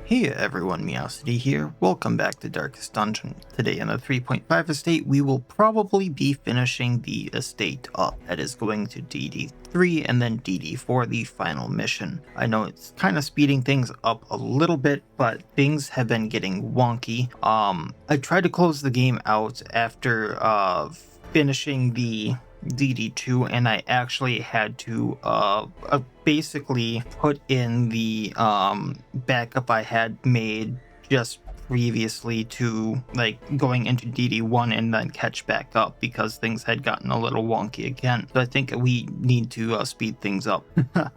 Hey everyone, Miacidae here. Welcome back to Darkest Dungeon. Today in the 3.5 estate, we will probably be finishing the estate up. That is going to DD3 and then DD4, the final mission. I know it's kind of speeding things up a little bit, but things have been getting wonky. I tried to close the game out after finishing the DD2, and I actually had to basically put in the backup I had made just previously to like going into DD1 and then catch back up because things had gotten a little wonky again. So I think we need to speed things up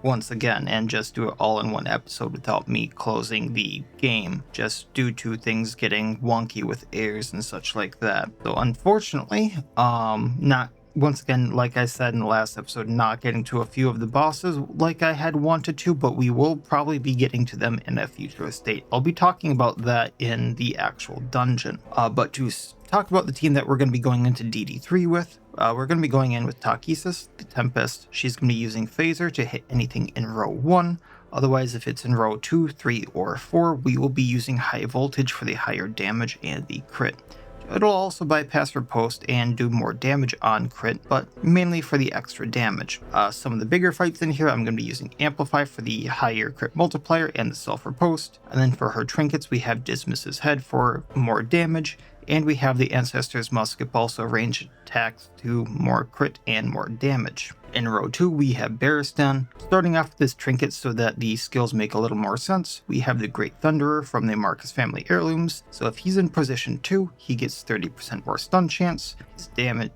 once again and just do it all in one episode without me closing the game, just due to things getting wonky with errors and such like that. So unfortunately, once again, like I said in the last episode, not getting to a few of the bosses like I had wanted to, but we will probably be getting to them in a future estate. I'll be talking about that in the actual dungeon. But to talk about the team that we're going to be going into DD3 with, we're going to be going in with Takisis, the Tempest. She's going to be using Phaser to hit anything in row 1. Otherwise, if it's in row 2, 3, or 4, we will be using High Voltage for the higher damage and the crit. It'll also bypass riposte and do more damage on crit, but mainly for the extra damage. Some of the bigger fights in here, I'm going to be using Amplify for the higher crit multiplier and the self-riposte. And then for her trinkets, we have Dismiss's Head for more damage, and we have the Ancestor's Musket, also range attacks to more crit and more damage. In row 2, we have Barristan. Starting off with this trinket so that the skills make a little more sense, we have the Great Thunderer from the Marcus family heirlooms. So if he's in position 2, he gets 30% more stun chance.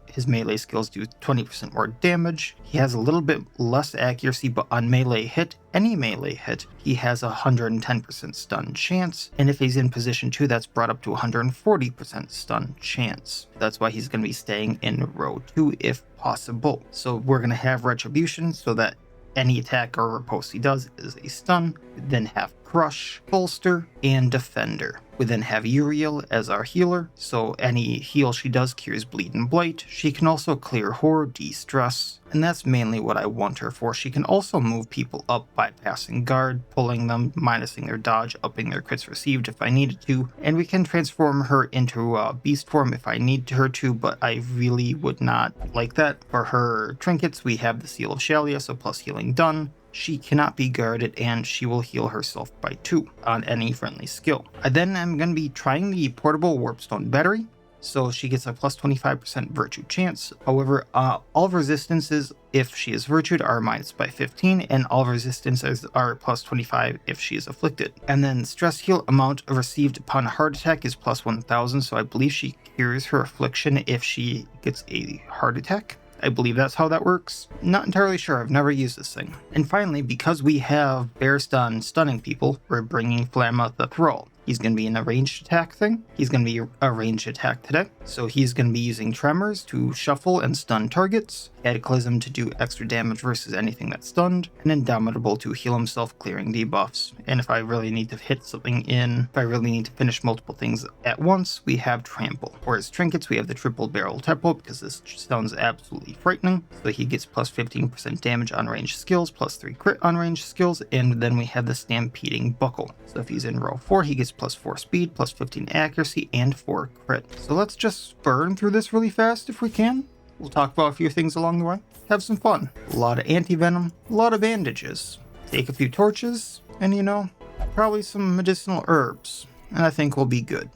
His melee skills do 20% more damage. He has a little bit less accuracy, but on any melee hit, he has a 110% stun chance. And if he's in position 2, that's brought up to 140% stun chance. That's why he's going to be staying in row 2 if possible. So we're going to have Retribution so that any attack or riposte he does is a stun. We then have Crush, Bolster, and Defender. We then have Uriel as our healer, so any heal she does cures Bleed and Blight. She can also clear Horror, De-Stress, and that's mainly what I want her for. She can also move people up by passing guard, pulling them, minusing their dodge, upping their crits received if I needed to, and we can transform her into beast form if I need her to, but I really would not like that. For her trinkets, we have the Seal of Shalia, so plus healing done. She cannot be guarded, and she will heal herself by 2 on any friendly skill. I then am going to be trying the portable Warpstone battery, so she gets a plus 25% virtue chance. However, all resistances, if she is virtued, are minus by 15, and all resistances are plus 25 if she is afflicted. And then stress heal amount received upon a heart attack is plus 1000, so I believe she cures her affliction if she gets a heart attack. I believe that's how that works. Not entirely sure, I've never used this thing. And finally, because we have Barristan stunning people, we're bringing Flamma the Thrall. He's going to be in a ranged attack thing. He's going to be a ranged attack today. So he's going to be using Tremors to shuffle and stun targets, Cataclysm to do extra damage versus anything that's stunned, and Indomitable to heal himself, clearing debuffs. And if I really need to hit something if I really need to finish multiple things at once, we have Trample. For his trinkets, we have the Triple Barrel Tempo, because this sounds absolutely frightening. So he gets plus 15% damage on ranged skills, plus 3 crit on ranged skills, and then we have the Stampeding Buckle. So if he's in row 4, he gets plus 4 speed, plus 15 accuracy, and 4 crit. So let's just burn through this really fast if we can. We'll talk about a few things along the way. Have some fun. A lot of anti-venom, a lot of bandages. Take a few torches, and probably some medicinal herbs. And I think we'll be good.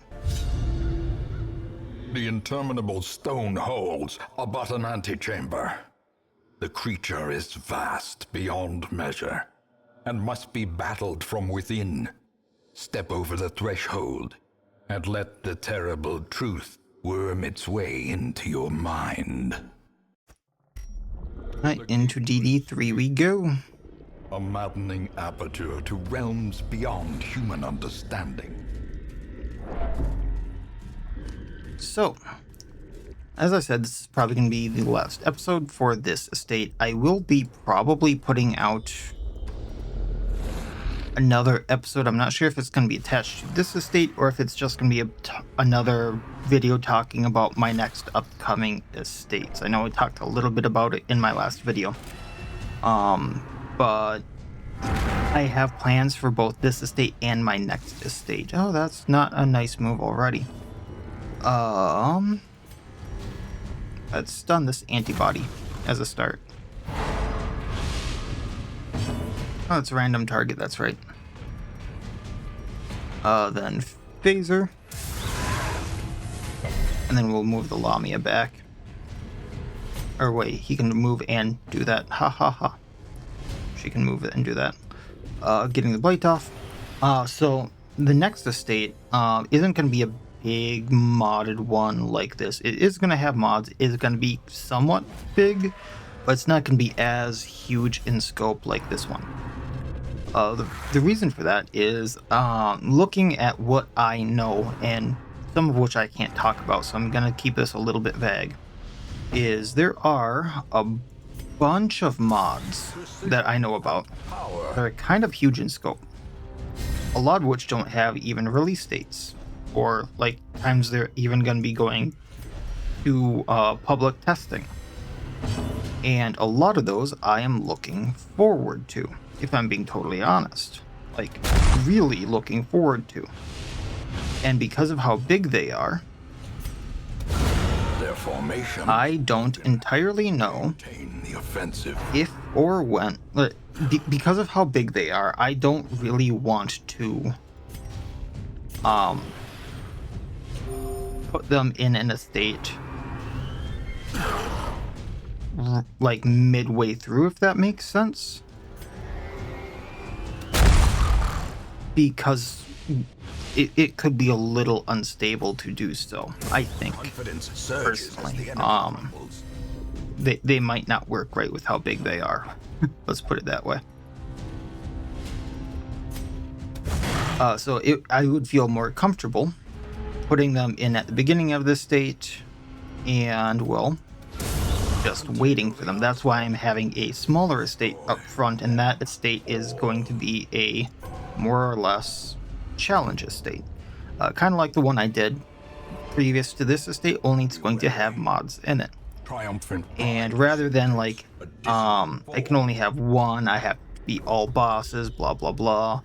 The interminable stone holes are but an antechamber. The creature is vast beyond measure, and must be battled from within. Step over the threshold, and let the terrible truth worm its way into your mind. Right, into DD3 we go. A maddening aperture to realms beyond human understanding. So, as I said, this is probably going to be the last episode for this estate. I will be probably putting out another episode. I'm not sure if it's going to be attached to this estate or if it's just going to be another video talking about my next upcoming estates. I know I talked a little bit about it in my last video, but I have plans for both this estate and my next estate. Oh, that's not a nice move already. Let's stun this antibody as a start. Oh, it's a random target, that's right. Then Phaser. And then we'll move the Lamia back. Or wait, he can move and do that. Ha ha ha. She can move it and do that. Getting the blight off. So the next estate isn't going to be a big modded one like this. It is going to have mods. It's going to be somewhat big, but it's not going to be as huge in scope like this one. The reason for that is looking at what I know, and some of which I can't talk about, so I'm going to keep this a little bit vague, is there are a bunch of mods that I know about that are kind of huge in scope. A lot of which don't have even release dates, or like times they're even going to be going to public testing. And a lot of those I am looking forward to, if I'm being totally honest. Like, really looking forward to. And because of how big they are, Their formation I don't entirely know the offensive. if or when. Because of how big they are, I don't really want to put them in an estate like midway through, if that makes sense. Because it could be a little unstable to do so, I think, personally. They might not work right with how big they are. Let's put it that way. So I would feel more comfortable putting them in at the beginning of this state and, well, just waiting for them. That's why I'm having a smaller estate up front, and that estate is going to be a more or less challenge estate. Kind of like the one I did previous to this estate, only it's going to have mods in it. Triumphant. And rather than like, I can only have one, I have to beat all bosses, blah, blah, blah.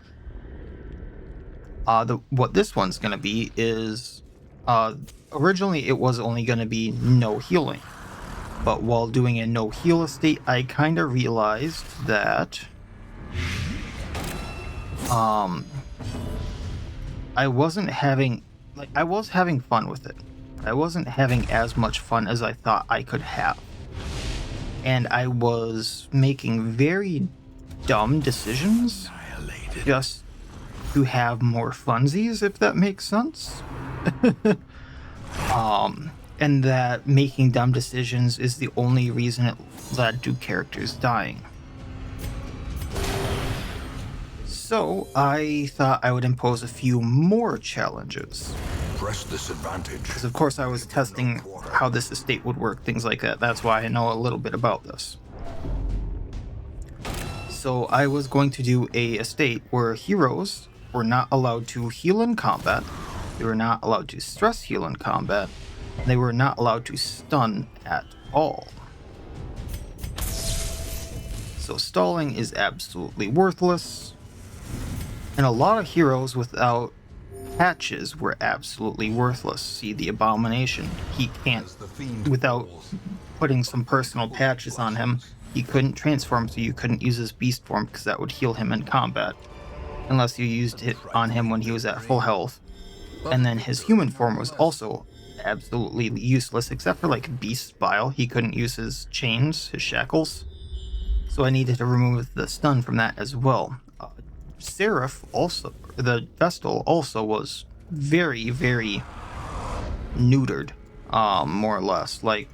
What this one's going to be is, originally it was only going to be no healing. But while doing a no heal estate, I kind of realized that, I wasn't having, like, I was having fun with it. I wasn't having as much fun as I thought I could have. And I was making very dumb decisions just to have more funsies, if that makes sense. And that making dumb decisions is the only reason it led to characters dying. So I thought I would impose a few more challenges. Press this advantage. Because of course I was testing how this estate would work, things like that. That's why I know a little bit about this. So I was going to do a estate where heroes were not allowed to heal in combat, they were not allowed to stress heal in combat, they were not allowed to stun at all. So stalling is absolutely worthless. And a lot of heroes without patches were absolutely worthless. See the Abomination. He can't, without putting some personal patches on him, he couldn't transform, so you couldn't use his beast form because that would heal him in combat. Unless you used it on him when he was at full health. And then his human form was also absolutely useless, except for like Beast Bile. He couldn't use his chains, his shackles. So I needed to remove the stun from that as well. Seraph also, the Vestal also was very, very neutered, more or less. Like,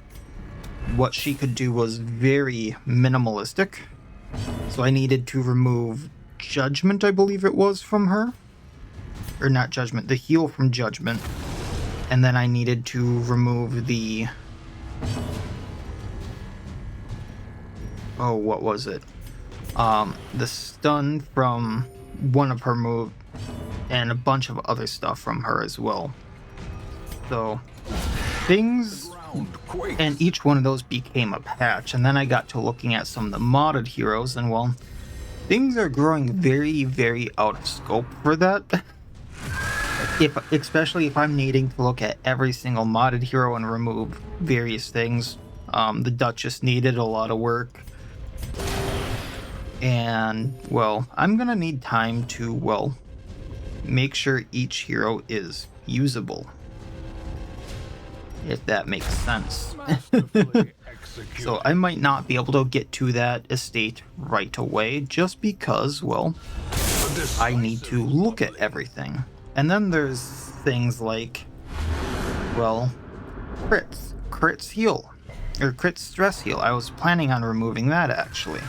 what she could do was very minimalistic. So I needed to remove Judgment, I believe it was, from her. Or not Judgment, the heal from Judgment. And then I needed to remove the... Oh, what was it? The stun from one of her moves, and a bunch of other stuff from her as well. So, things... And each one of those became a patch, and then I got to looking at some of the modded heroes, and well, things are growing very, very out of scope for that. Especially if I'm needing to look at every single modded hero and remove various things. The Duchess needed a lot of work. And, well, I'm gonna need time to, well, make sure each hero is usable. If that makes sense. So I might not be able to get to that estate right away just because, well, I need to look at everything. And then there's things like, well, crits heal, or crit stress heal. I was planning on removing that actually.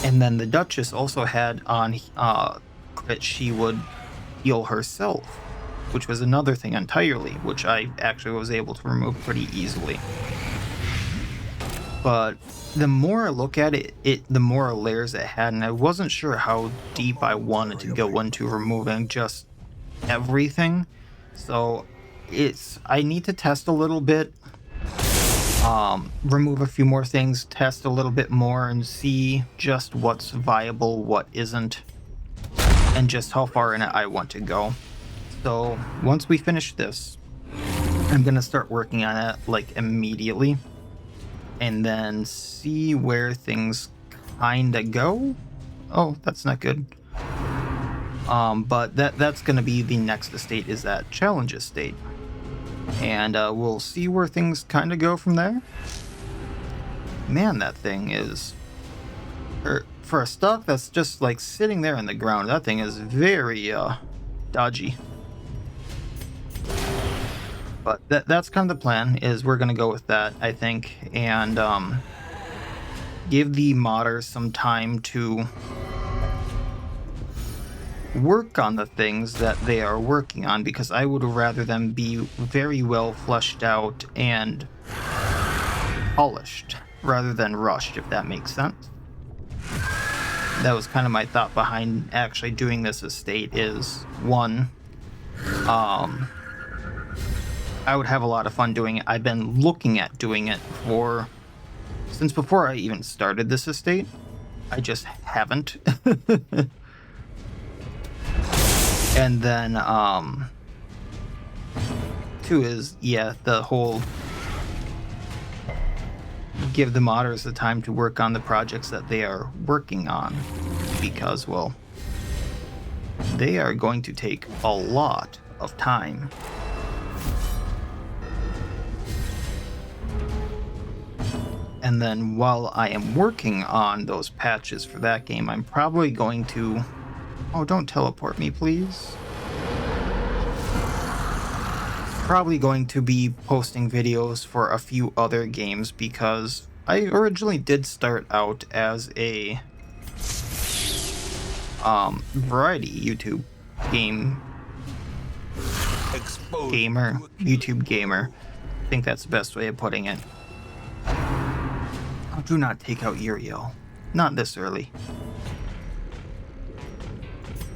And then the Duchess also had on crit she would heal herself, which was another thing entirely, which I actually was able to remove pretty easily. But the more I look at it, the more layers it had, and I wasn't sure how deep I wanted to go into removing just everything. So I need to test a little bit, remove a few more things, test a little bit more, and see just what's viable, what isn't, and just how far in it I want to go. So once we finish this, I'm gonna start working on it like immediately, and then see where things kinda go. Oh, that's not good. But that's gonna be the next estate, is that challenge estate, and we'll see where things kinda go from there. Man, that thing is, for a stock that's just like sitting there in the ground, that thing is very dodgy. But that's kind of the plan, is we're gonna go with that, I think, and give the modders some time to work on the things that they are working on, because I would rather them be very well fleshed out and polished rather than rushed, if that makes sense. That was kind of my thought behind actually doing this estate, is one, I would have a lot of fun doing it. I've been looking at doing it since before I even started this estate. I just haven't. And then, two is, yeah, the whole give the modders the time to work on the projects that they are working on, because, well, they are going to take a lot of time. And then while I am working on those patches for that game, I'm probably going to... Oh, don't teleport me, please. Probably going to be posting videos for a few other games, because I originally did start out as a variety YouTube YouTube gamer. I think that's the best way of putting it. Oh, do not take out Uriel. Not this early.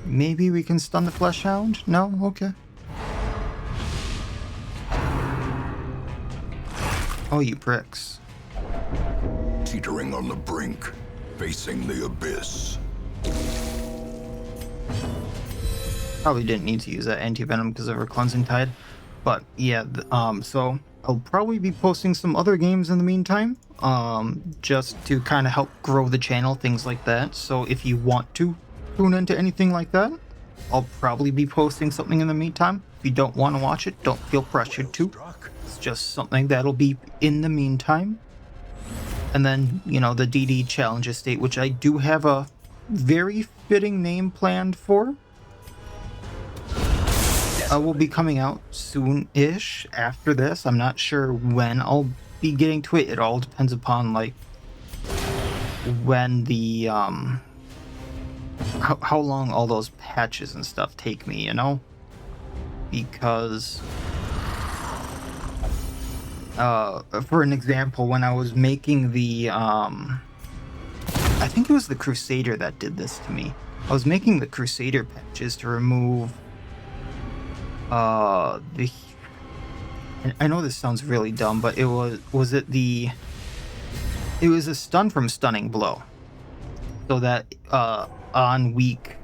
Maybe we can stun the Flesh Hound? No? Okay. Oh, you pricks. Teetering on the brink, facing the abyss. Probably didn't need to use that anti-venom because of her cleansing tide. But yeah, so I'll probably be posting some other games in the meantime, just to kind of help grow the channel, things like that. So if you want to tune into anything like that, I'll probably be posting something in the meantime. If you don't want to watch it, don't feel pressured to. It's just something that'll be in the meantime. And then, you know, the DD challenge estate, which I do have a very fitting name planned for. Will be coming out soon-ish after this. I'm not sure when I'll be getting to it. It all depends upon, like, when the, how long all those patches and stuff take me, you know? Because, for an example, when I was making the, I think it was the Crusader that did this to me. I was making the Crusader patches to remove I know this sounds really dumb, but it was it the It was a stun from Stunning Blow. So that on week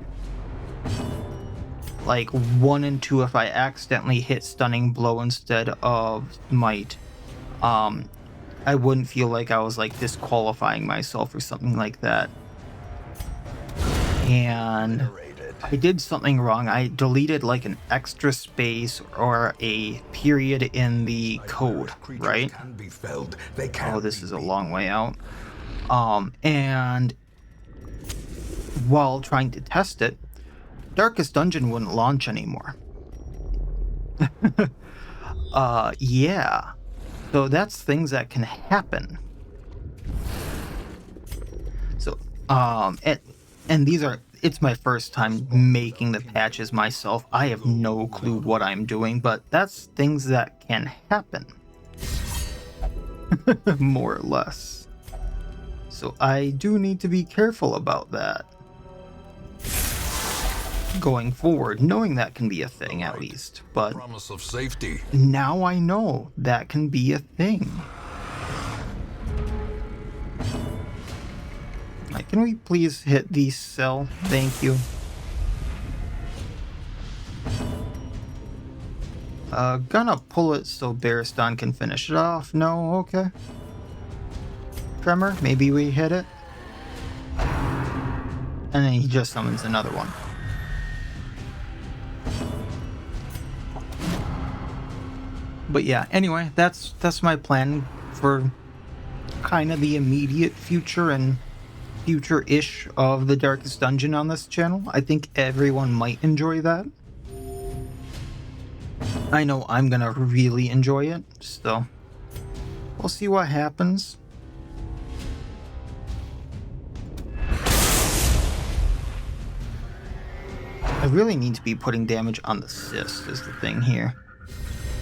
like 1 and 2, if I accidentally hit Stunning Blow instead of Might, I wouldn't feel like I was like disqualifying myself or something like that. And I did something wrong. I deleted like an extra space or a period in the code, right? Oh, this is a long way out. And while trying to test it, Darkest Dungeon wouldn't launch anymore. Yeah. So that's things that can happen. So, and these are, it's my first time making the patches myself. I have no clue what I'm doing, but that's things that can happen. More or less. So I do need to be careful about that. Going forward, knowing that can be a thing at least, but Promise of safety. now I know that can be a thing. Like, can we please hit the cell? Thank you. Gonna pull it so Baristan can finish it off. No, okay. Tremor, maybe we hit it. And then he just summons another one. But yeah, anyway, that's my plan for kind of the immediate future and future-ish of the Darkest Dungeon on this channel. I think everyone might enjoy that. I know I'm gonna really enjoy it, so we'll see what happens. I really need to be putting damage on the cyst is the thing here.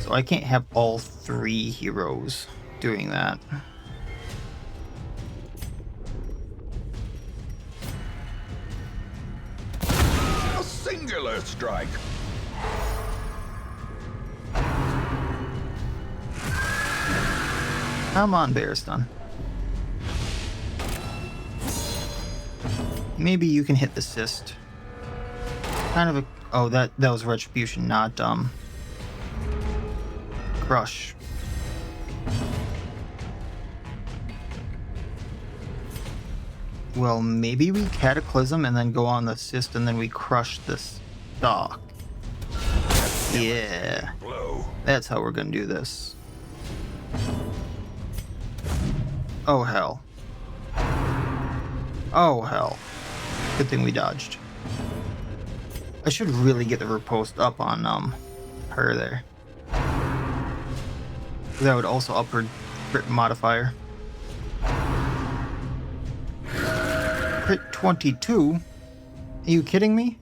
So I can't have all 3 heroes doing that. A singular strike. Come on, Baristan. Maybe you can hit the cyst. Kind of a... Oh, that was Retribution, not, Crush. Well, maybe we Cataclysm and then go on the cyst and then we crush the stock. Yeah. That's how we're gonna do this. Oh, hell. Oh, hell. Good thing we dodged. I should really get the riposte up on, her there. That would also up her crit modifier. Crit 22? Are you kidding me?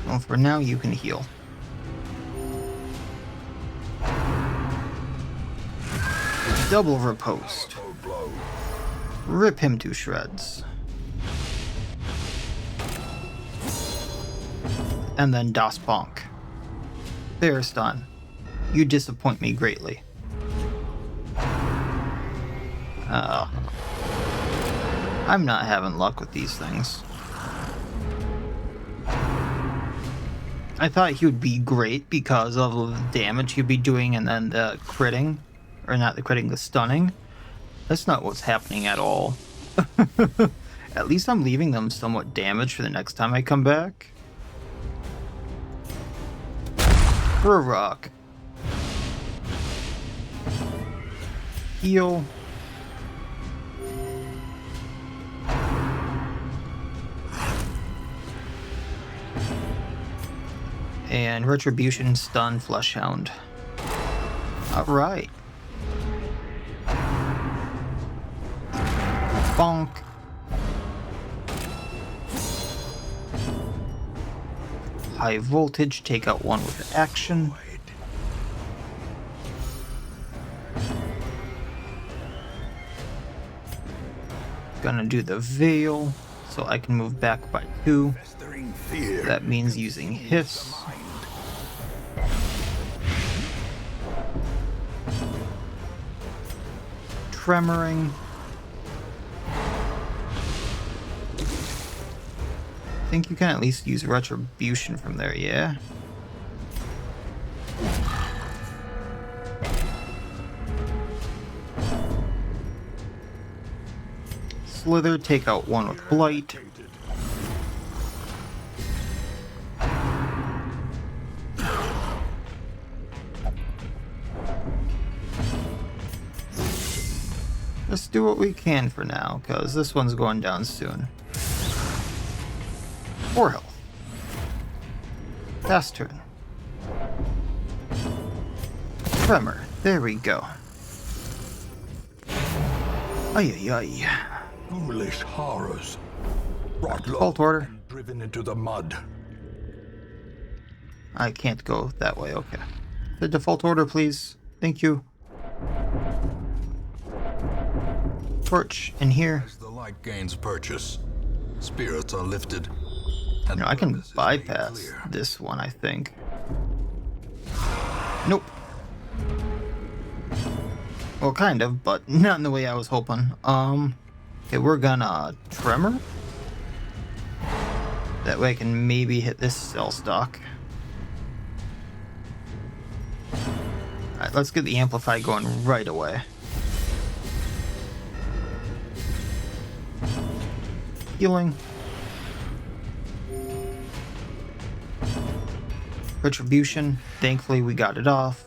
Well, for now you can heal. Double riposte. Rip him to shreds. And then Das Bonk. Baristan, you disappoint me greatly. I'm not having luck with these things. I thought he would be great because of the damage he'd be doing and then the critting. Or not the critting, the stunning. That's not what's happening at all. At least I'm leaving them somewhat damaged for the next time I come back. For a rock. Heal. And Retribution, Stun, Fleshhound. Alright. Bonk. High voltage, take out one with action. Gonna do the Veil, so I can move back by 2. That means using Hiss. Tremoring. I think you can at least use Retribution from there, yeah? Slither, take out 1 with Blight. Let's do what we can for now, because this one's going down soon. 4 health. Fast turn. Tremor. There we go. Ay ay ay. Foolish horrors. Brought low Default order. and driven into the mud. I can't go that way, okay. The default order, please. Thank you. Torch in here. As the light gains purchase, spirits are lifted. And I can purpose is made bypass clear. this one, I think. Nope. Well, kind of, but not in the way I was hoping. Okay, we're gonna Tremor. That way I can maybe hit this cell stock. Alright, let's get the Amplify going right away. Healing. Retribution. Thankfully we got it off.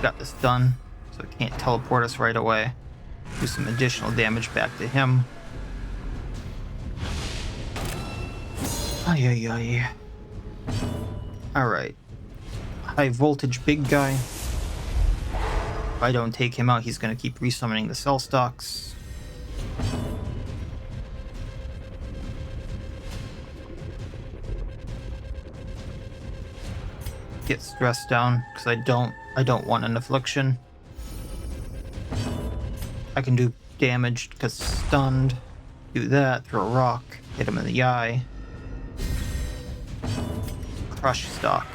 Got this done, so it can't teleport us right away. Do some additional damage back to him. Ay ay ay. Alright. High voltage big guy. If I don't take him out, he's gonna keep resummoning the cell stocks. Get stressed down because I don't want an affliction. I can do damage because stunned. Do that, throw a rock, hit him in the eye. Crush stock.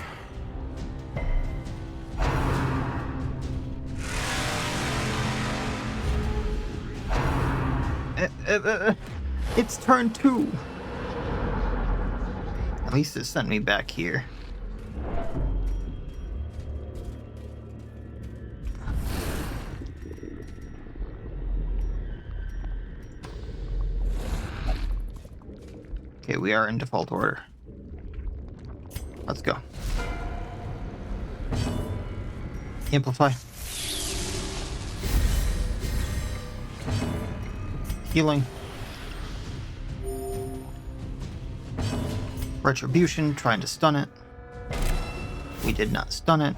It's turn 2. At least it sent me back here. Okay, we are in default order. Let's go. Amplify. Healing. Retribution, trying to stun it. We did not stun it.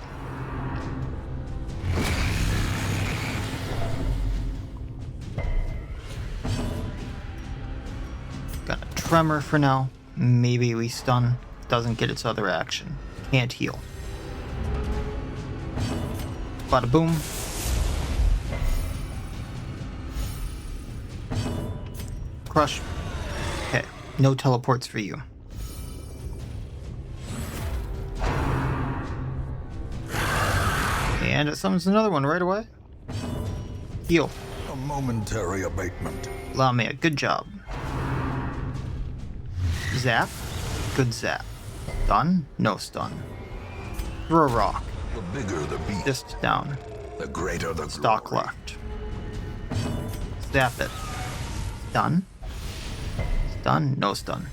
Got a Tremor for now. Maybe we stun. Doesn't get its other action. Can't heal. Bada boom. Crush. Okay, no teleports for you. And it summons another one right away. Heal. A momentary abatement. Lamia, good job. Zap. Good zap. Stun? No stun. Throw a rock. The bigger the beast, Just down. the greater the Stock glory. left. Zap it. Stun? Stun? No stun.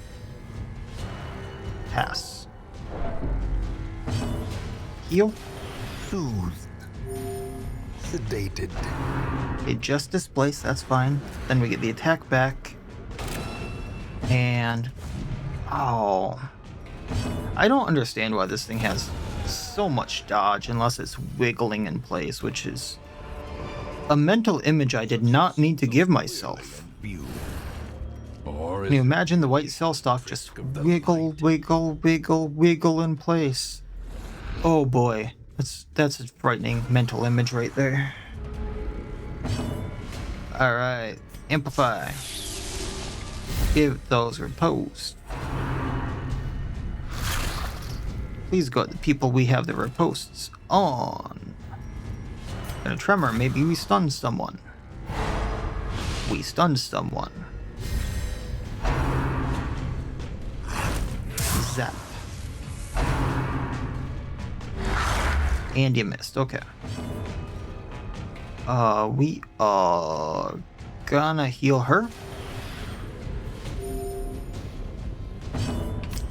Pass. Heal. Soothed. Sedated. Okay, just displace, that's fine. Then we get the attack back. And... oh. I don't understand why this thing has so much dodge unless it's wiggling in place, which is a mental image I did not need to give myself. Or Can you imagine the white cell stock just wiggle, wiggle, wiggle, wiggle in place? Oh boy, that's a frightening mental image right there. Alright, Amplify. Give those riposte. Please go to the people we have the ripostes on. And a tremor, maybe we stunned someone. We stunned someone. Zap. And you missed, okay. We are gonna heal her.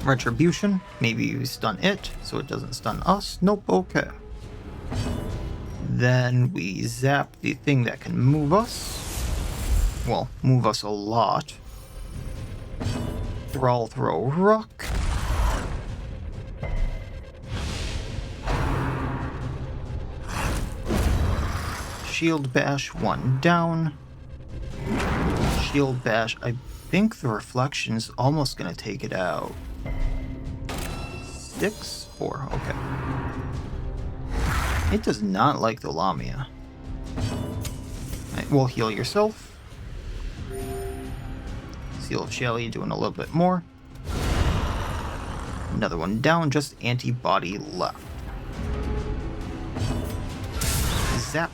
Retribution, maybe you stun it, so it doesn't stun us. Nope, okay. Then we zap the thing that can move us. Well, move us a lot. Thrall throw rock. Shield bash, one down. Shield bash, I think the reflection's almost gonna take it out. 6? 4, okay. It does not like the Lamia. Right, we'll heal yourself. Seal of Shelly doing a little bit more. Another one down, just antibody left. Zap.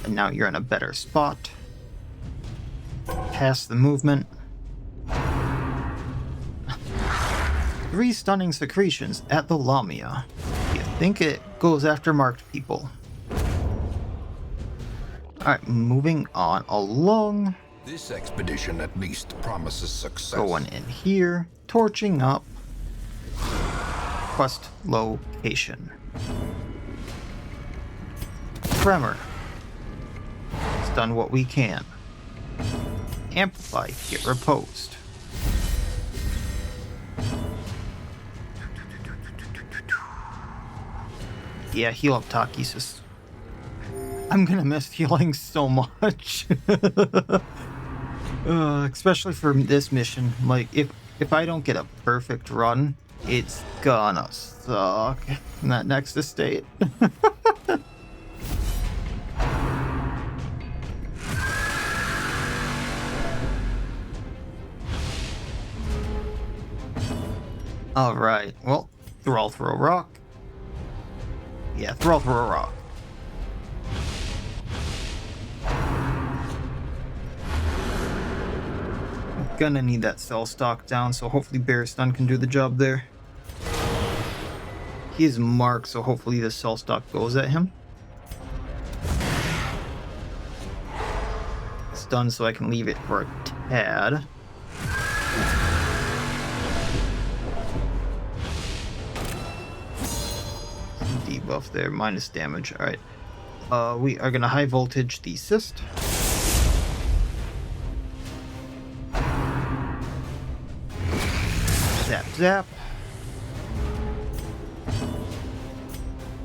And now you're in a better spot. Pass the movement. 3 stunning secretions at the Lamia. You think it goes after marked people. Alright, moving on along. This expedition at least promises success. Going in here, torching up. Quest location. Tremor. Stun what we can. Amplify, get riposed. Yeah, heal up Takesis. I'm gonna miss healing so much. Especially for this mission. Like, if I don't get a perfect run, it's gonna suck in that next estate. Alright, well, Thrall throw rock. Yeah, Thrall throw rock. Gonna need that cell stock down, so hopefully Bear Stun can do the job there. He's marked, so hopefully the cell stock goes at him. Stun, so I can leave it for a tad. Debuff there, minus damage. Alright. We are gonna high voltage the cyst. Zap, zap.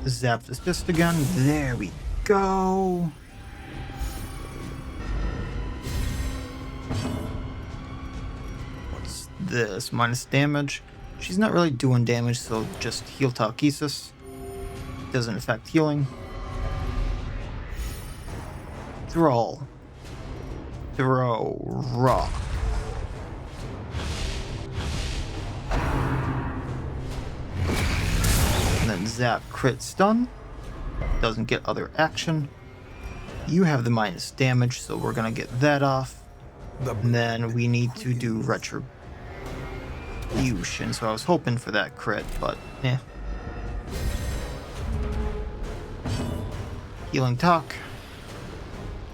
Zap the cyst again. There we go. What's this? Minus damage. She's not really doing damage, so just heal Takesis. Doesn't affect healing. Thrall. Throw rock. And then zap crit stun. Doesn't get other action. You have the minus damage, so we're gonna get that off. And then we need to do retribution. So I was hoping for that crit, but eh. Healing talk.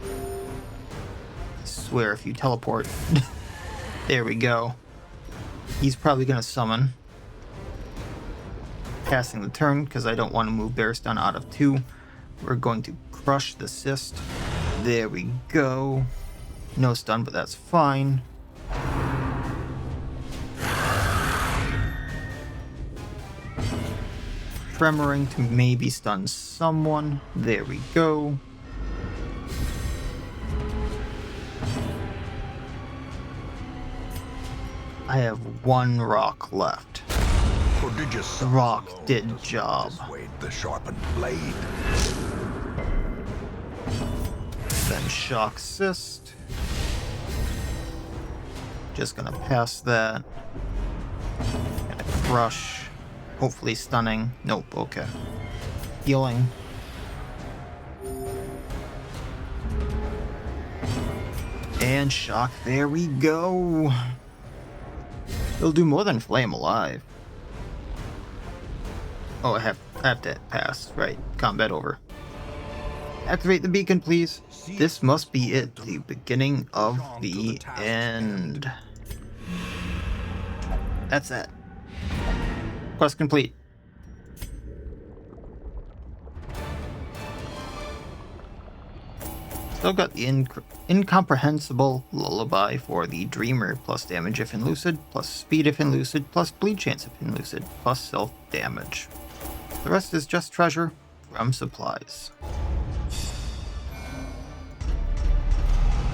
I swear if you teleport. There we go. He's probably gonna summon. Passing the turn because I don't want to move Bear Stun out of 2. We're going to crush the cyst. There we go. No stun, but that's fine. Tremoring to maybe stun someone. There we go. I have 1 rock left. Prodigious The rock did job. The sharpened blade. Then shock cyst. Just gonna pass that. Gonna crush. Hopefully stunning. Nope, okay. Healing. And shock, there we go. It'll do more than flame alive. Oh, I have to pass. Right, combat over. Activate the beacon, please. This must be it, the beginning of the end. That's it. Quest complete. Still got the incomprehensible lullaby for the Dreamer, plus damage if in lucid, plus speed if in lucid, plus bleed chance if in lucid, plus self damage. The rest is just treasure from supplies.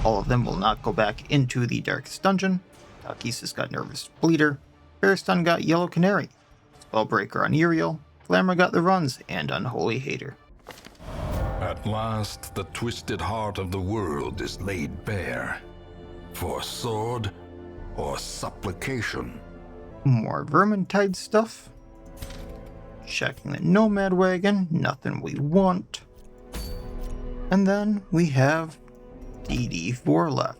All of them will not go back into the Darkest Dungeon. Takis got Nervous Bleeder, Bearstun got Yellow Canary, Spellbreaker on Uriel, Glamour got the Runs, and Unholy Hater. At last, the twisted heart of the world is laid bare. For sword or supplication. More Vermintide stuff. Checking the Nomad Wagon, nothing we want. And then we have DD4 left.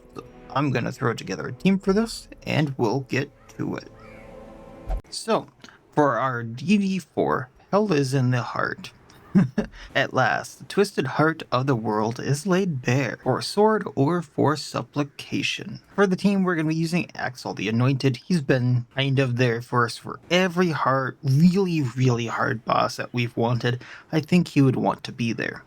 I'm gonna throw together a team for this, and we'll get to it. So, for our DD4, Hell is in the Heart. At last, the twisted heart of the world is laid bare, for sword or for supplication. For the team, we're going to be using Axel, the Anointed. He's been kind of there for us for every hard, really hard boss that we've wanted. I think he would want to be there.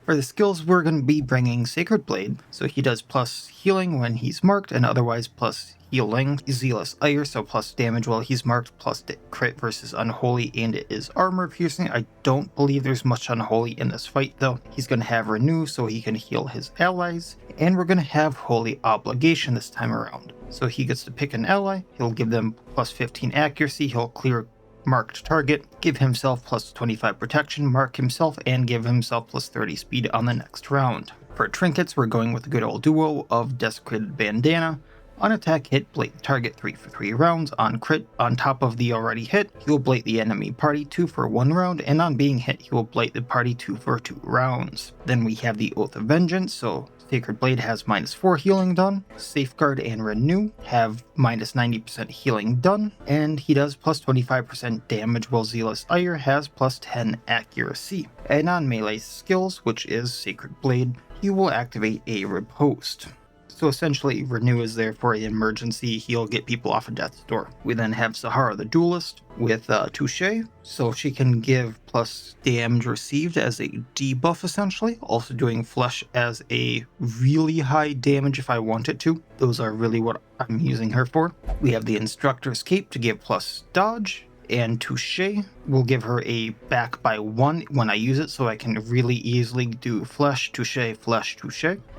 For the skills, we're going to be bringing Sacred Blade, so he does plus healing when he's marked, and otherwise plus healing. Zealous Ire, so plus damage while he's marked, plus crit versus Unholy, and it is armor piercing. I don't believe there's much Unholy in this fight though. He's going to have Renew so he can heal his allies, and we're going to have Holy Obligation this time around. So he gets to pick an ally, he'll give them plus 15 accuracy, he'll clear marked target, give himself plus 25 protection, mark himself, and give himself plus 30 speed on the next round. For trinkets, we're going with the good old duo of Desecrated Bandana. On attack hit, blade the target 3 for 3 rounds. On crit, on top of the already hit, he will blade the enemy party 2 for 1 round, and on being hit, he will blade the party 2 for 2 rounds. Then we have the Oath of Vengeance, so Sacred Blade has -4 healing done. Safeguard and Renew have -90% healing done, and he does plus 25% damage, while Zealous Ire has plus 10 accuracy. And on melee skills, which is Sacred Blade, he will activate a Riposte. So essentially, Renew is there for an emergency, he'll get people off of death's door. We then have Sahara the Duelist with Touche, so she can give plus damage received as a debuff essentially, also doing Flesh as a really high damage if I want it to. Those are really what I'm using her for. We have the Instructor's Cape to give plus dodge, and Touche will give her a back by 1 when I use it, so I can really easily do Flesh, Touche,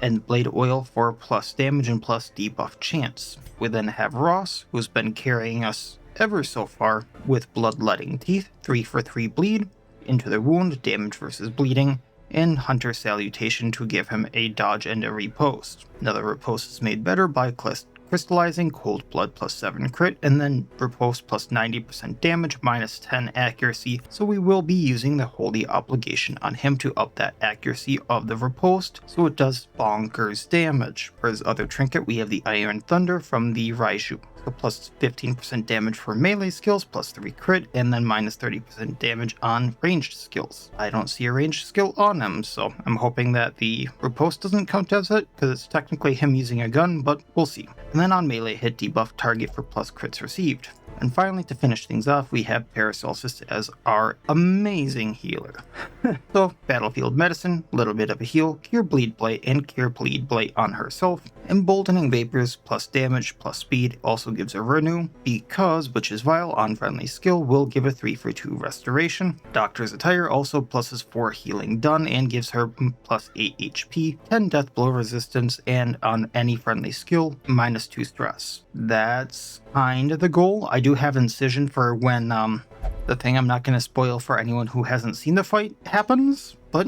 and Blade Oil for plus damage and plus debuff chance. We then have Ross, who's been carrying us ever so far with Bloodletting Teeth, 3 for 3 bleed, into the wound, damage versus bleeding, and Hunter Salutation to give him a dodge and a riposte. Another riposte is made better by Crystallizing, Cold Blood plus 7 crit, and then riposte plus 90% damage, minus 10 accuracy, so we will be using the Holy Obligation on him to up that accuracy of the riposte, so it does bonkers damage. For his other trinket, we have the Iron Thunder from the Raiju, so plus 15% damage for melee skills, plus 3 crit, and then minus 30% damage on ranged skills. I don't see a ranged skill on him, so I'm hoping that the riposte doesn't count as it, because it's technically him using a gun, but we'll see. And then on melee hit, debuff target for plus crits received. And finally, to finish things off, we have Paracelsus as our amazing healer. So, Battlefield Medicine, little bit of a heal, Cure Bleed Blight, and Cure Bleed Blight on herself. Emboldening Vapors plus damage plus speed also gives a Renew, because Witch's Vial on friendly skill will give a 3 for 2 restoration. Doctor's Attire also pluses 4 healing done and gives her plus 8 HP, 10 death blow resistance, and on any friendly skill, minus 2 stress. That's kind of the goal. I do have Incision for when the thing I'm not going to spoil for anyone who hasn't seen the fight happens, but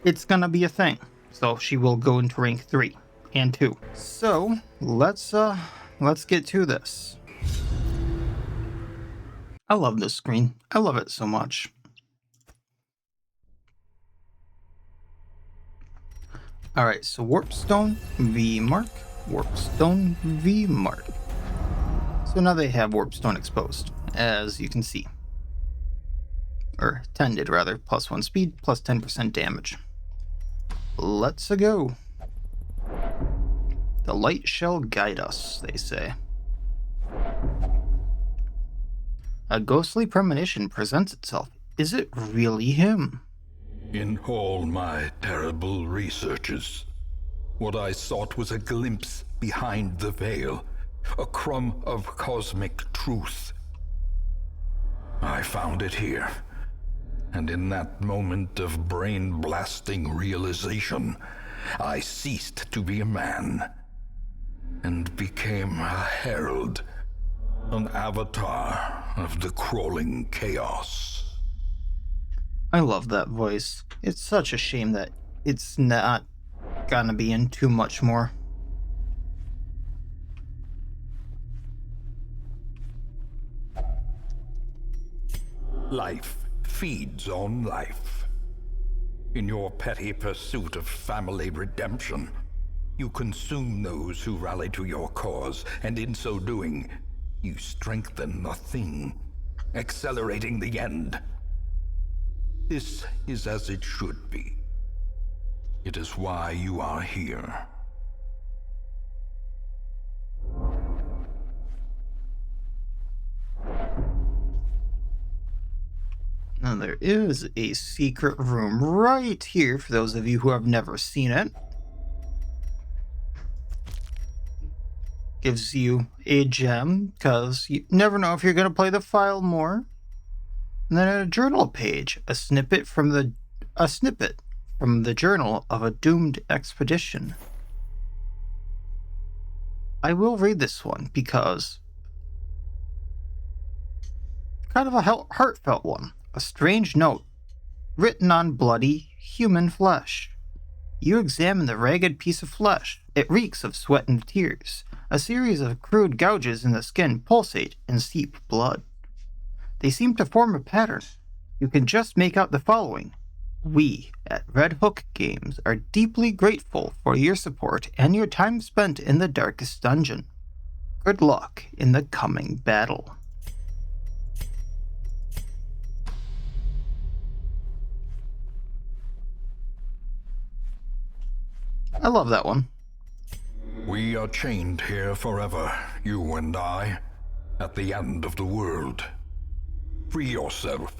it's going to be a thing. So she will go into rank 3 and 2. So let's let's get to this. I love this screen. I love it so much. Alright, so Warpstone v Mark, Warpstone v Mark. So now they have Warpstone exposed, as you can see. Or tended, rather. +1 speed, plus 10% damage. Let's go. The light shall guide us, they say. A ghostly premonition presents itself. Is it really him? In all my terrible researches, what I sought was a glimpse behind the veil, a crumb of cosmic truth. I found it here, and in that moment of brain-blasting realization, I ceased to be a man, and became a herald, an avatar of the crawling chaos. I love that voice. It's such a shame that it's not gonna be in too much more. Life feeds on life. In your petty pursuit of family redemption, you consume those who rally to your cause, and in so doing, you strengthen the thing, accelerating the end. This is as it should be. It is why you are here. Now there is a secret room right here for those of you who have never seen it. Gives you a gem, because you never know if you're going to play the file more. And then a journal page, a snippet from the journal of a doomed expedition. I will read this one because kind of a heartfelt one. A strange note written on bloody human flesh. You examine the ragged piece of flesh. It reeks of sweat and tears. A series of crude gouges in the skin pulsate and seep blood. They seem to form a pattern. You can just make out the following. We, at Red Hook Games, are deeply grateful for your support and your time spent in the darkest dungeon. Good luck in the coming battle. I love that one. We are chained here forever, you and I, at the end of the world. Free yourself,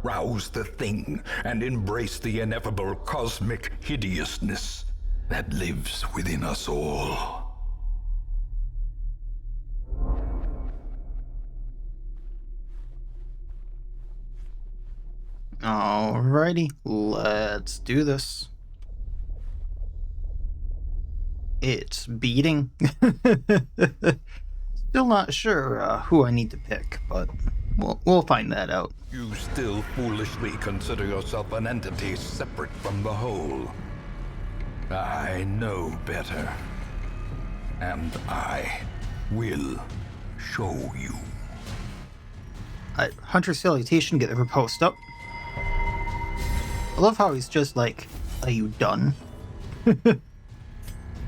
rouse the thing, and embrace the ineffable cosmic hideousness that lives within us all. Alrighty, let's do this. It's beating. Still not sure who I need to pick, but we'll find that out. You still foolishly consider yourself an entity separate from the whole. I know better. And I will show you. Hunter Salutation, get the riposte up. I love how he's just like, are you done?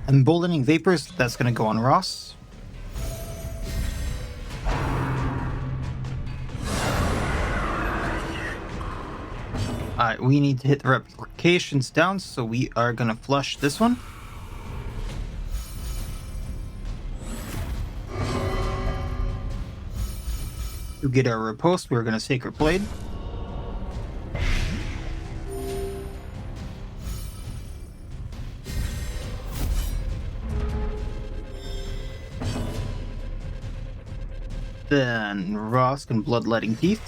Emboldening Vapors, that's going to go on Ross. Alright, we need to hit the replications down, so we are going to flush this one. To get our riposte, we're going to Sacred Blade. Then Rosk and Bloodletting Teeth.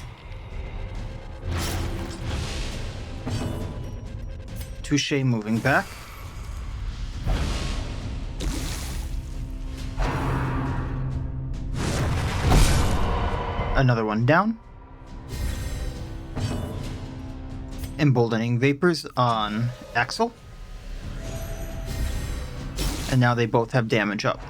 Touche moving back. Another one down. Emboldening Vapors on Axel. And now they both have damage up.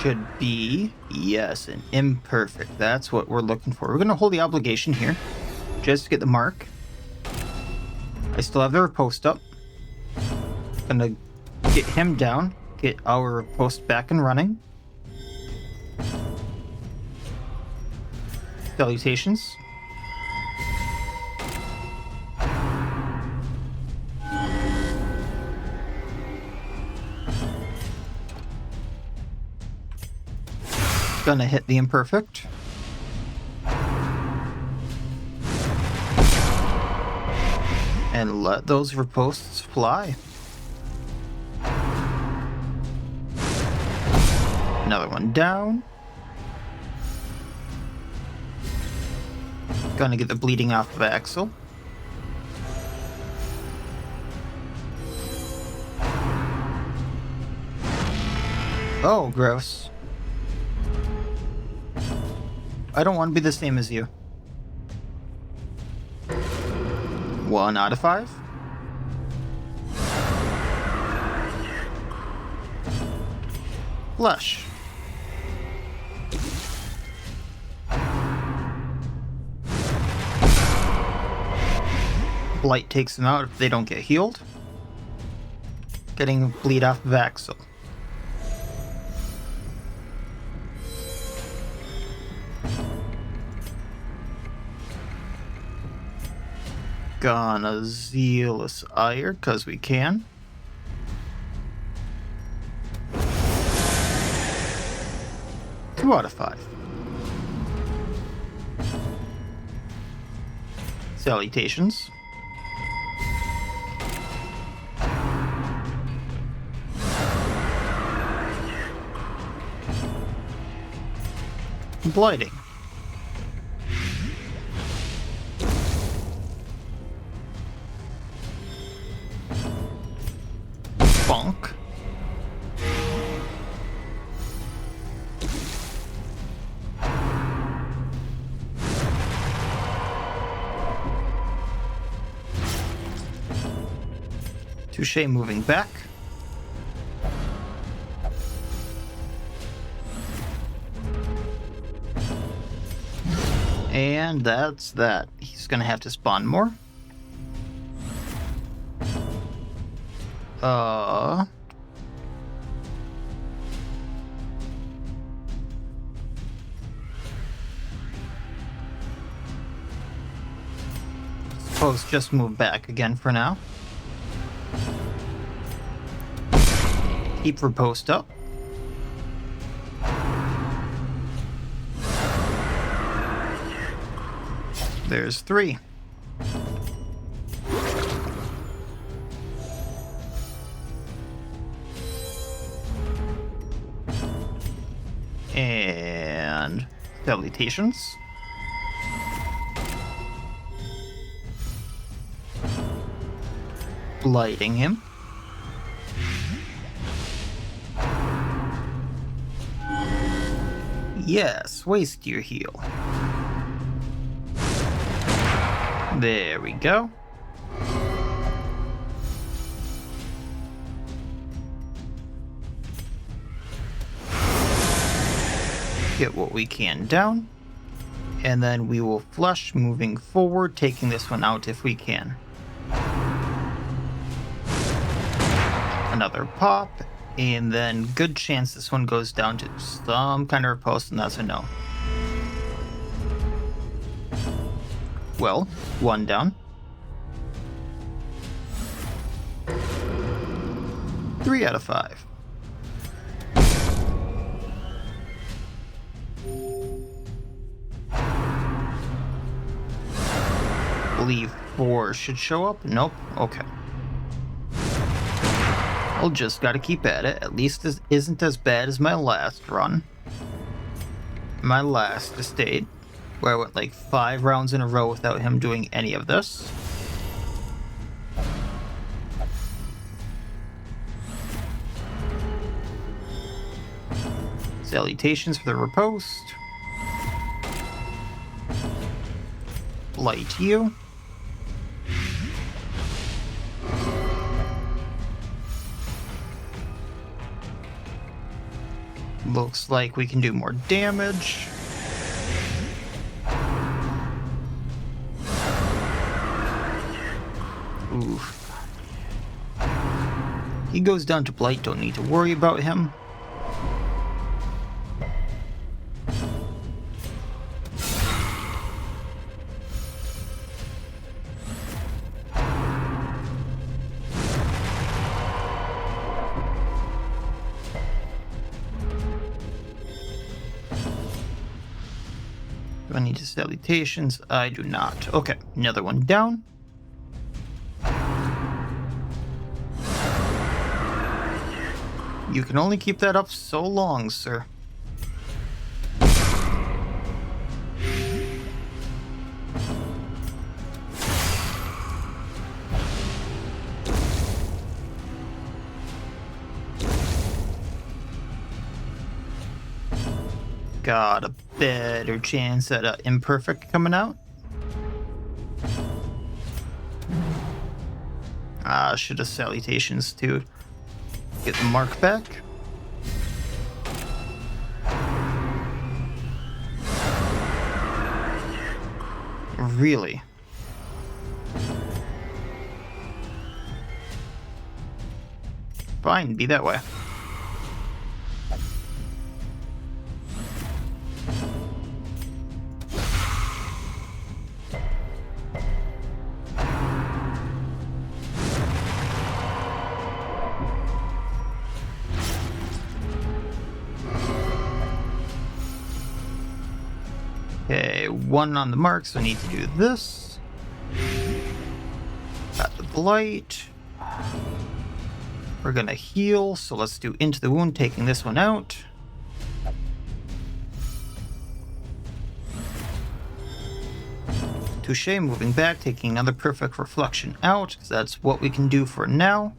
should be, yes, an imperfect. That's what we're looking for. We're going to hold the obligation here, just to get the mark. I still have the riposte up. Gonna get him down, get our riposte back and running. Salutations. Gonna hit the imperfect. And let those ripostes fly. Another one down. Gonna get the bleeding off of Axel. Oh, gross. I don't want to be the same as you. 1 out of 5. Flush. Blight takes them out if they don't get healed. Getting bleed off of Axel. Gonna Zealous Ire, cause we can. Two out of 5. Salutations. Blighting. Bonk. Touche moving back. And that's that. He's gonna have to spawn more. Suppose just move back again for now. Keep riposte up. There's 3. And salutations. Blighting him. Yes, waste your heal. There we go. Get what we can down. And then we will flush moving forward, taking this one out if we can. Another pop. And then good chance this one goes down to some kind of riposte, and that's a no. Well, 1 down. 3 out of 5. Believe 4 should show up. Nope. Okay. I'll just gotta keep at it. At least this isn't as bad as my last run. My last estate, where I went like 5 rounds in a row without him doing any of this. Salutations for the riposte. Blight you. Looks like we can do more damage. Oof. He goes down to Blight, don't need to worry about him. Do I need his salutations? I do not. Okay, another one down. You can only keep that up so long, sir. Got a better chance at an imperfect coming out. Should have salutations too. Get the mark back. Really? Fine, be that way. Okay, one on the mark, so I need to do this. Got the blight. We're gonna heal, so let's do Into the Wound, taking this one out. Touche, moving back, taking another perfect reflection out, because that's what we can do for now.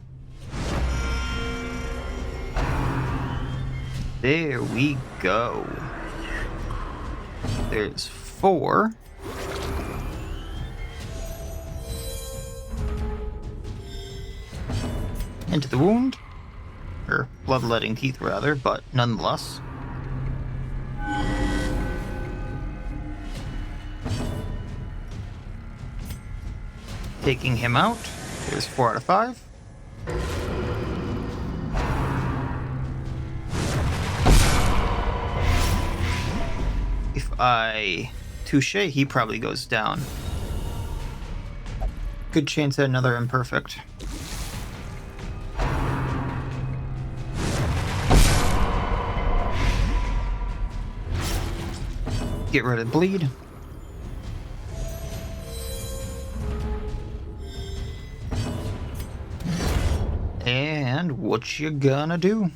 There we go. There's 4. Into the Wound. Or bloodletting teeth, rather, but nonetheless. Taking him out. There's 4 out of 5. If I touche, he probably goes down. Good chance at another imperfect. Get rid of bleed. And what you gonna do?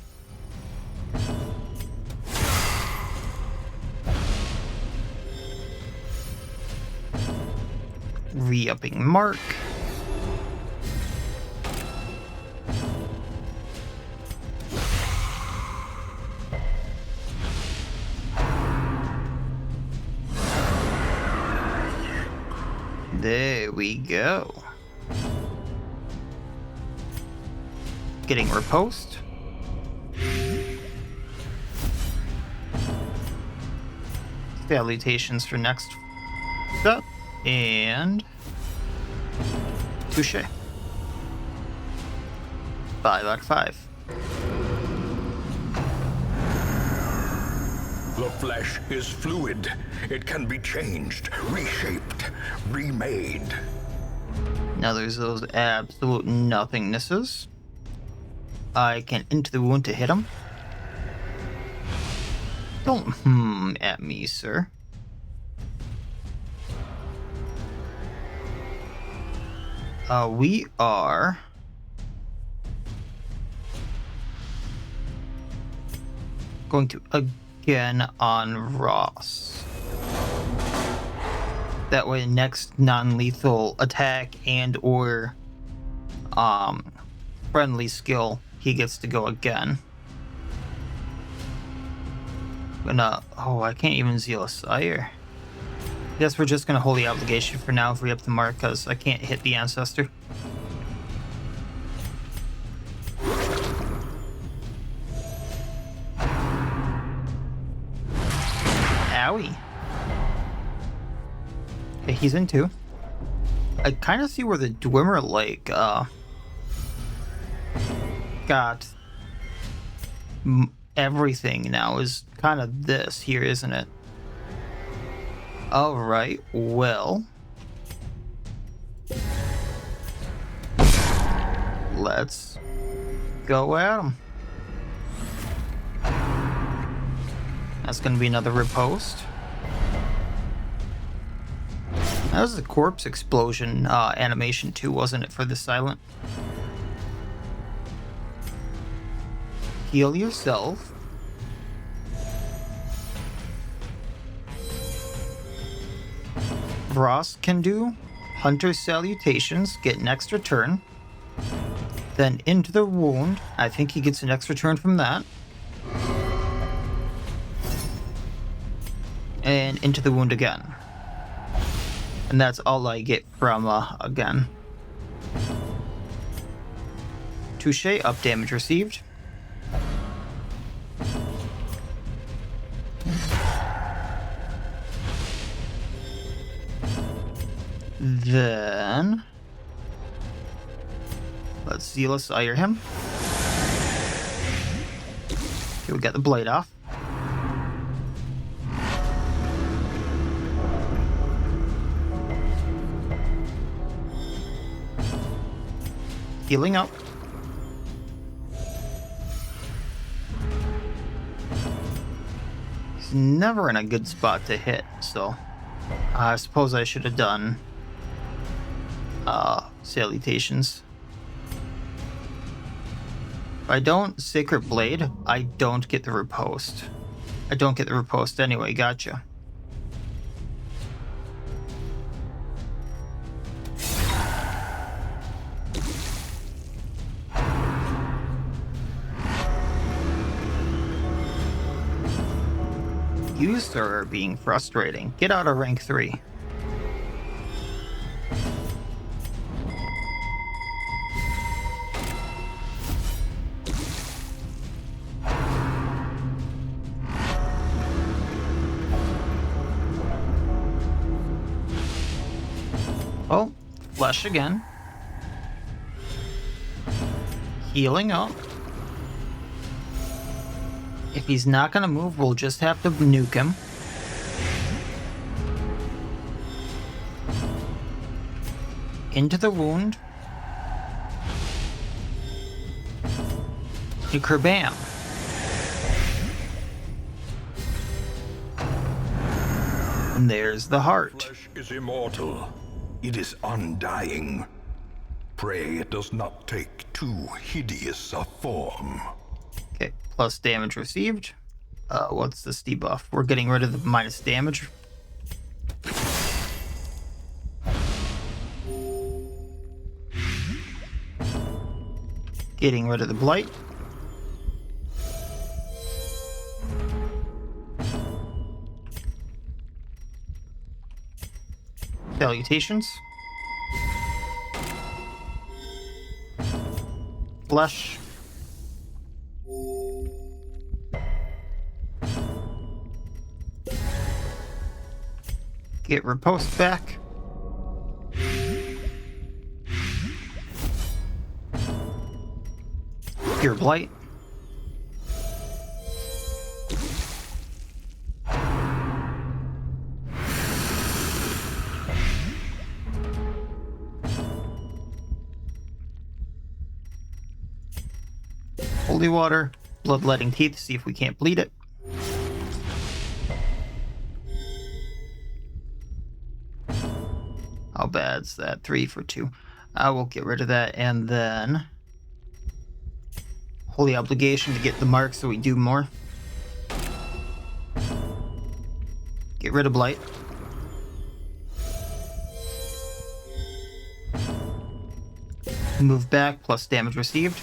Re-upping mark. There we go. Getting riposte. Salutations for next step. And touche. 5 out of 5. The flesh is fluid. It can be changed, reshaped, remade. Now there's those absolute nothingnesses. I can Into the Wound to hit him. Don't at me, sir. We are going to again on Ross. That way, next non-lethal attack and or friendly skill, he gets to go again. I can't even Zeal a Sire. Guess we're just gonna Holy Obligation for now if we up the mark, because I can't hit the Ancestor. Owie. Okay, he's in 2. I kind of see where the Dwemer, like, got everything now is kind of this here, isn't it? Alright, well. Let's go at him. That's going to be another riposte. That was the corpse explosion animation too, wasn't it, for the silent? Heal yourself. Ross can do Hunter's Salutations, get an extra turn. Then into the wound. I think he gets an extra turn from that. And into the wound again. And that's all I get from, again. Touche, up damage received. Then... let's Zealous Ire him. Okay, we got the blade off. Healing up. He's never in a good spot to hit, so I suppose I should have done Salutations. If I don't Sacred Blade, I don't get the riposte. I don't get the riposte anyway, gotcha. You, sir, are being frustrating. Get out of rank 3. Oh, flesh again. Healing up. If he's not gonna move, we'll just have to nuke him. Into the wound. Kerbam. And there's the heart. Flesh is immortal. It is undying. Pray it does not take too hideous a form. Okay, plus damage received. What's this debuff? We're getting rid of the minus damage. Getting rid of the blight. Salutations. Flesh. Get riposte back. Your blight. Holy water, bloodletting teeth, see if we can't bleed it. How bad's that? 3 for 2. I will get rid of that, and then holy obligation to get the mark so we do more. Get rid of blight. Move back, plus damage received.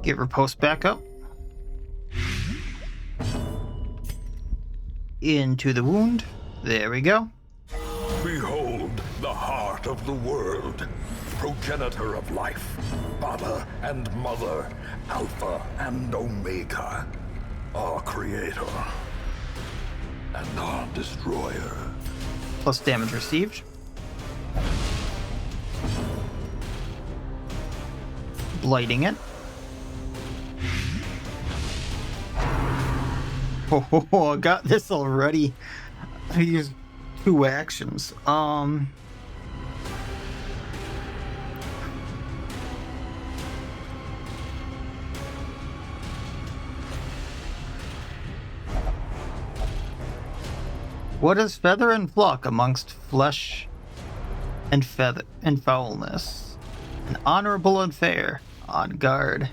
Get riposte back up. Into the wound. There we go. Behold the heart of the world, progenitor of life, father and mother, alpha and omega, our creator and our destroyer. Plus damage received. Blighting it. Oh, I got this already. I used 2 actions. What is feather and flock amongst flesh and feather and foulness? An honorable and fair, on guard.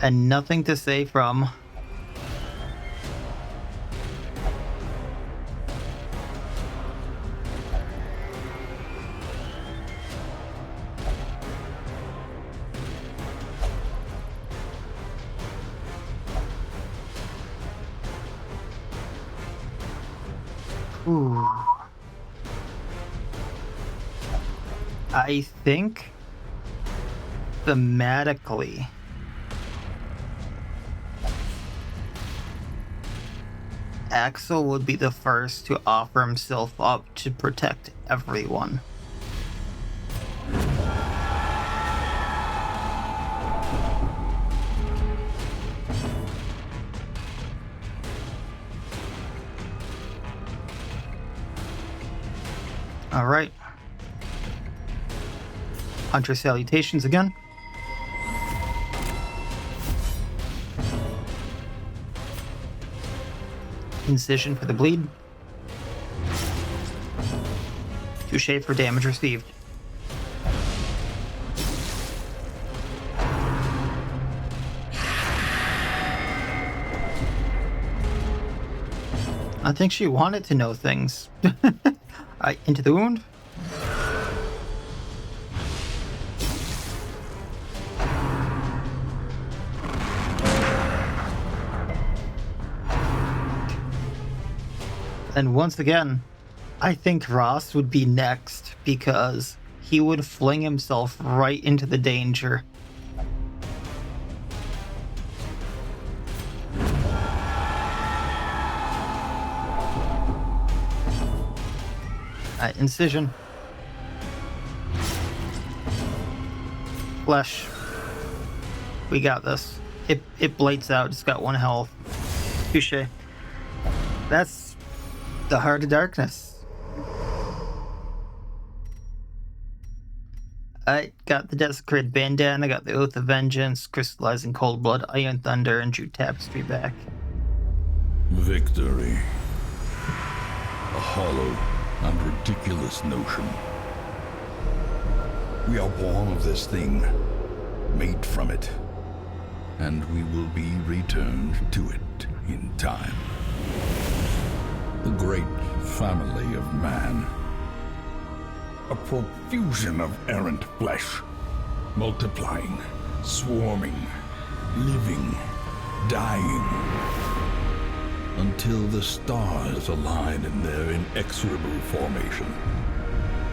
And nothing to say from. Ooh. I think thematically Axel would be the first to offer himself up to protect everyone. All right. Hunter salutations again. Incision for the bleed. Touche for damage received. I think she wanted to know things. Into the wound. And once again, I think Ross would be next because he would fling himself right into the danger. Incision. Flesh. We got this. It blades out. It's got 1 health. Touche. That's the Heart of Darkness. I got the Desecrated Bandana, I got the Oath of Vengeance, Crystallizing Cold Blood, Iron Thunder, and Drew Tapestry back. Victory. A hollow and ridiculous notion. We are born of this thing, made from it, and we will be returned to it in time. The great family of man. A profusion of errant flesh, multiplying, swarming, living, dying, until the stars align in their inexorable formation,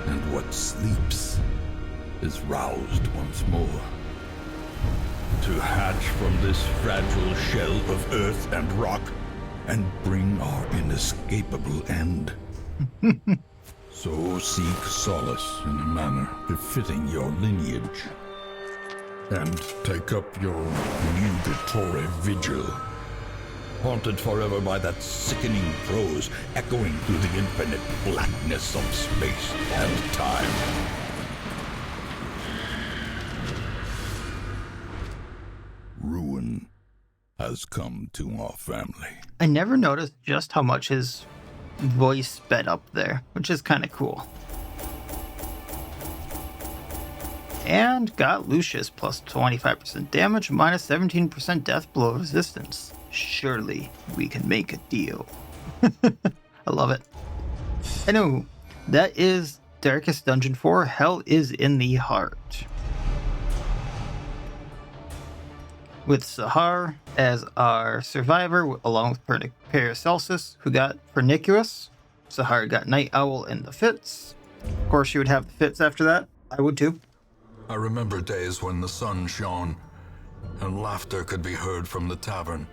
and what sleeps is roused once more. To hatch from this fragile shell of earth and rock, and bring our inescapable end. So seek solace in a manner befitting your lineage, and take up your nugatory vigil, haunted forever by that sickening prose echoing through the infinite blackness of space and time. Ruin has come to our family. I never noticed just how much his voice sped up there, which is kind of cool. And got Lucius plus 25% damage, minus 17% death blow resistance. Surely we can make a deal. I love it. Anywho, that is Darkest Dungeon 4, Hell is in the Heart. With Sahar as our survivor, along with Paracelsus, who got Pernicious. Sahara got Night Owl and the Fits. Of course, you would have the Fits after that. I would too. I remember days when the sun shone and laughter could be heard from the tavern.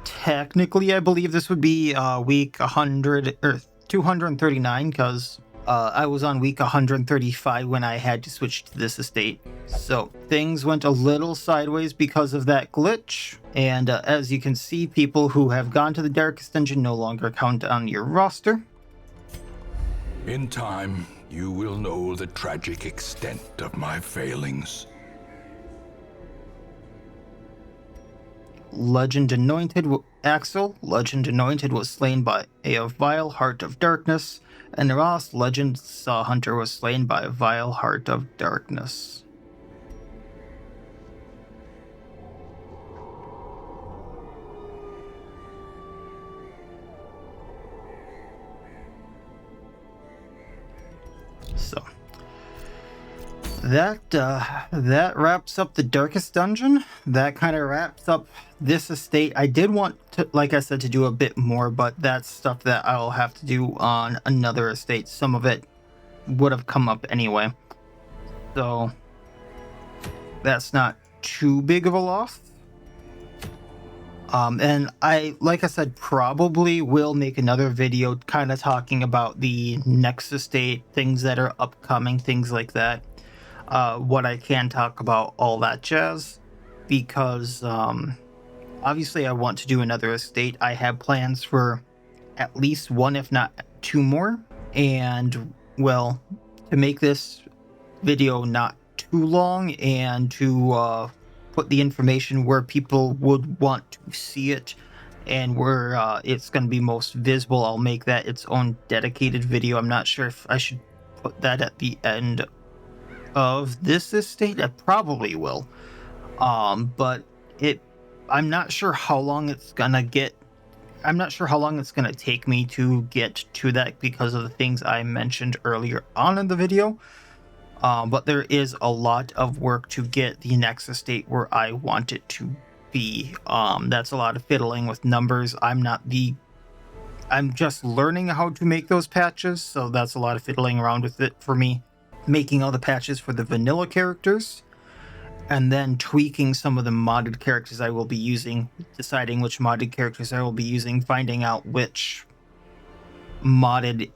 Technically, I believe this would be week 100 or 239 because I was on week 135 when I had to switch to this estate. So things went a little sideways because of that glitch. And as you can see, people who have gone to the Darkest Dungeon no longer count on your roster. In time, you will know the tragic extent of my failings. Legend Anointed, Axel, Legend Anointed was slain by a vile heart of darkness, and Ross, Legend Saw Hunter was slain by a vile heart of darkness. So that wraps up the Darkest Dungeon. That kind of wraps up this estate. I did want to, like I said, to do a bit more, but that's stuff that I'll have to do on another estate. Some of it would have come up anyway, so that's not too big of a loss. And like I said, probably will make another video kind of talking about the next estate, things that are upcoming, things like that. What I can talk about, all that jazz, because obviously I want to do another estate. I have plans for at least one, if not two more. And well, to make this video not too long and to put the information where people would want to see it and where it's going to be most visible, I'll make that its own dedicated video. I'm not sure if I should put that at the end of this estate. I probably will, but I'm not sure how long it's gonna take me to get to that because of the things I mentioned earlier on in the video. But there is a lot of work to get the next estate where I want it to be. That's a lot of fiddling with numbers. I'm just learning how to make those patches, so that's a lot of fiddling around with it for me. Making all the patches for the vanilla characters, and then tweaking some of the modded characters I will be using, deciding which modded characters I will be using, finding out which modded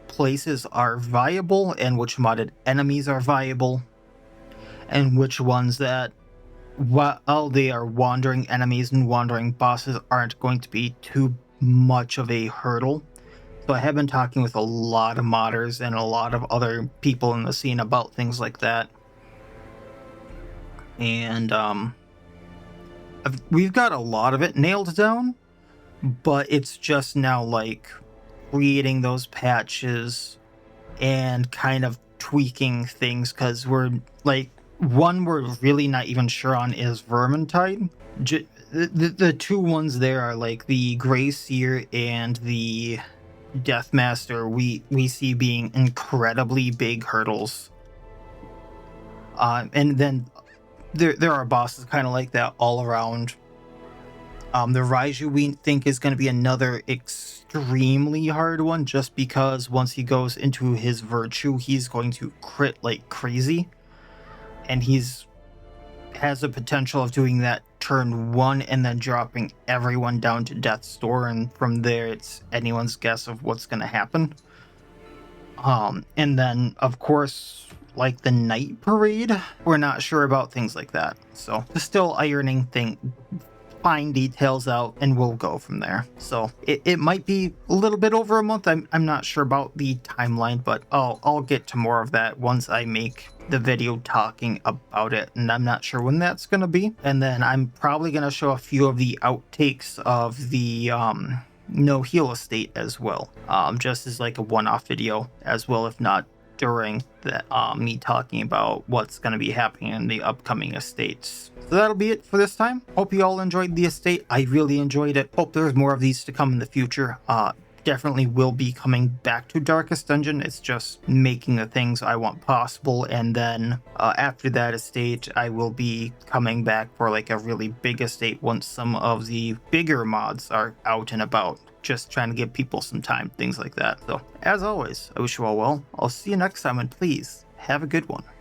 places are viable and which modded enemies are viable, and which ones that, while they are wandering enemies and wandering bosses, aren't going to be too much of a hurdle. So I have been talking with a lot of modders and a lot of other people in the scene about things like that. And we've got a lot of it nailed down, but it's just now like creating those patches and kind of tweaking things, because we're like, one we're really not even sure on is Vermintide. The two ones there are like the Grey Seer and the Deathmaster. We see being incredibly big hurdles, and then there are bosses kind of like that all around. The Raiju we think is going to be another extremely hard one, just because once he goes into his virtue, he's going to crit like crazy, and has the potential of doing that turn one and then dropping everyone down to death's door, and from there it's anyone's guess of what's going to happen. And then of course, like the Night Parade, we're not sure about things like that, so still ironing fine details out, and we'll go from there. So it might be a little bit over a month. I'm not sure about the timeline, but I'll get to more of that once I make the video talking about it, and I'm not sure when that's gonna be. And then I'm probably gonna show a few of the outtakes of the No Heal estate as well, just as like a one-off video as well, if not during the me talking about what's going to be happening in the upcoming estates. So that'll be it for this time. Hope you all enjoyed the estate. I really enjoyed it. Hope there's more of these to come in the future. definitely will be coming back to Darkest Dungeon. It's just making the things I want possible, and then after that estate, I will be coming back for like a really big estate once some of the bigger mods are out and about. Just trying to give people some time, things like that. So, as always, I wish you all well. I'll see you next time, and please, have a good one.